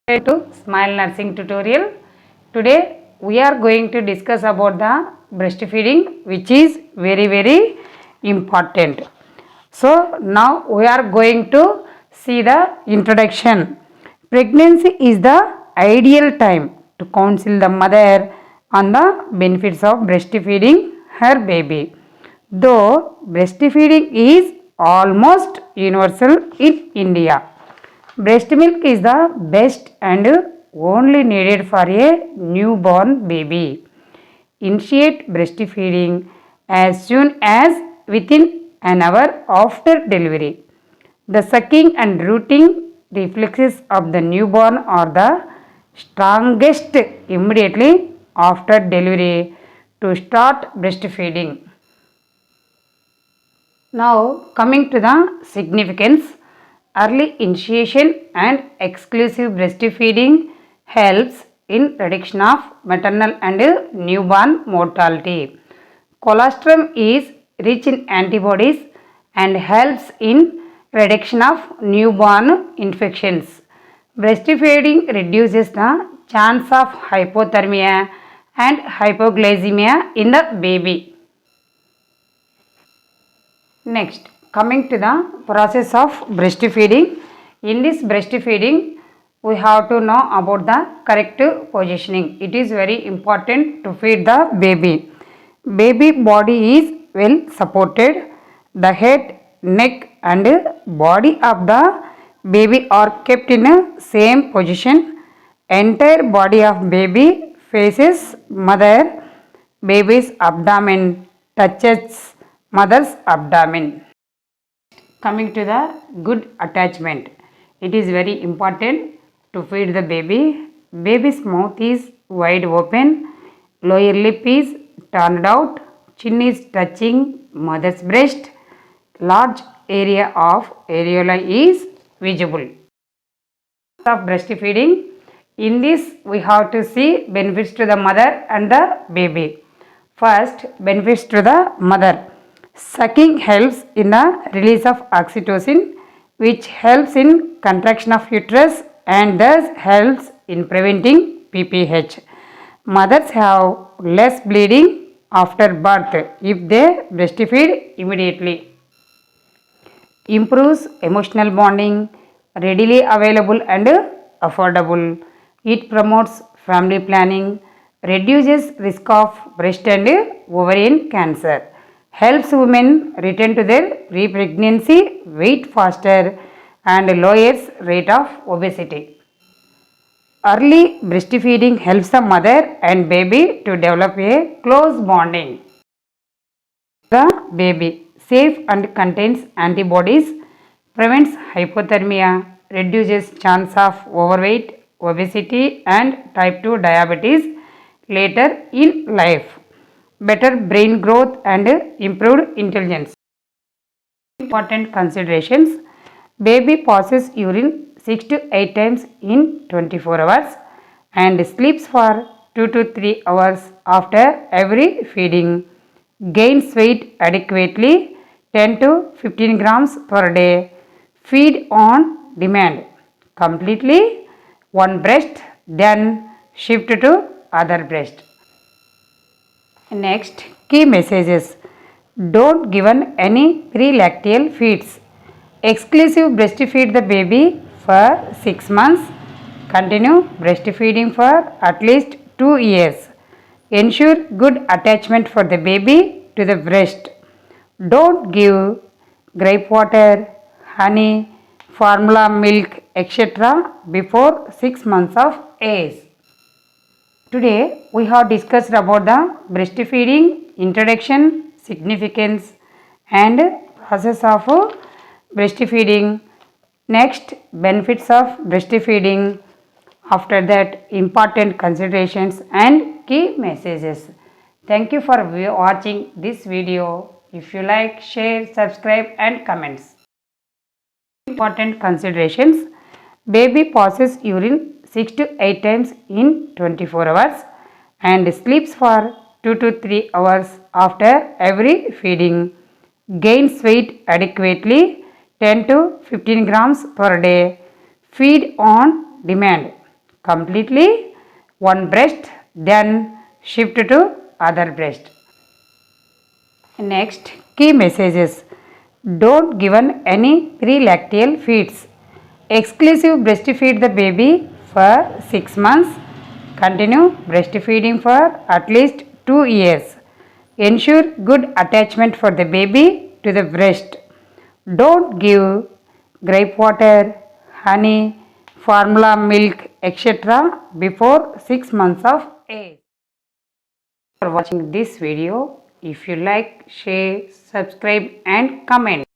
To Smile Nursing tutorial. Today we are going to discuss about the breastfeeding, which is very important. So now we are going to see the introduction. Pregnancy is the ideal time to counsel the mother on the benefits of breastfeeding her baby. Though breastfeeding is almost universal in India, breast milk is the best and only needed for a newborn baby. Initiate breastfeeding as soon as within an hour after delivery. The sucking and rooting reflexes of the newborn are the strongest immediately after delivery to start breastfeeding. Now coming to the significance, early initiation and exclusive breastfeeding helps in reduction of maternal and newborn mortality. Colostrum is rich in antibodies and helps in reduction of newborn infections. Breastfeeding reduces the chance of hypothermia and hypoglycemia in the baby. Next, coming to the process of breastfeeding. In this breastfeeding, we have to know about the correct positioning. It is very important to feed the baby. Baby body is well supported. The head, neck and body of the baby are kept in a same position. Entire body of baby faces mother. Baby's abdomen touches mother's abdomen. Coming to the good attachment. It is very important to feed the baby. Baby's mouth is wide open. Lower lip is turned out. Chin is touching mother's breast. Large area of areola is visible. Of breastfeeding. In this we have to see benefits to the mother and the baby. First, benefits to the mother. Sucking helps in the release of oxytocin, which helps in contraction of uterus and thus helps in preventing PPH. Mothers have less bleeding after birth if they breastfeed immediately. Improves emotional bonding, readily available and affordable. It promotes family planning, reduces risk of breast and ovarian cancer. Helps women return to their pre-pregnancy weight faster and lowers rate of obesity. Early breastfeeding helps the mother and baby to develop a close bonding. The baby safe and contains antibodies, prevents hypothermia, reduces chance of overweight, obesity and type 2 diabetes later in life. Better brain growth and improved intelligence. Important considerations. Baby passes urine 6 to 8 times in 24 hours and sleeps for 2 to 3 hours after every feeding. Gains weight adequately 10 to 15 grams per day. Feed on demand. Completely one breast, then shift to other breast. Next, key messages. Don't give any pre-lacteal feeds. Exclusive breastfeed the baby for 6 months. Continue breastfeeding for at least 2 years. Ensure good attachment for the baby to the breast. Don't give grape water, honey, formula milk, etc. before 6 months of age. Today we have discussed about the breastfeeding introduction, significance and process of breastfeeding. Next, benefits of breastfeeding. After that, important considerations and key messages. Thank you for watching this video. If you like, share, subscribe and comments. Important considerations. Baby passes urine 6 to 8 times in 24 hours and sleeps for 2 to 3 hours after every feeding. Gains weight adequately 10 to 15 grams per day. Feed on demand. completely one breast, then shift to other breast. Next, key messages. Don't given any pre-lacteal feeds. Exclusive breastfeed the baby for 6 months. Continue breastfeeding for at least 2 years. Ensure good attachment for the baby to the breast. Don't give grape water, honey, formula milk, etc. before 6 months of age. For watching this video. If you like, share, subscribe and comment.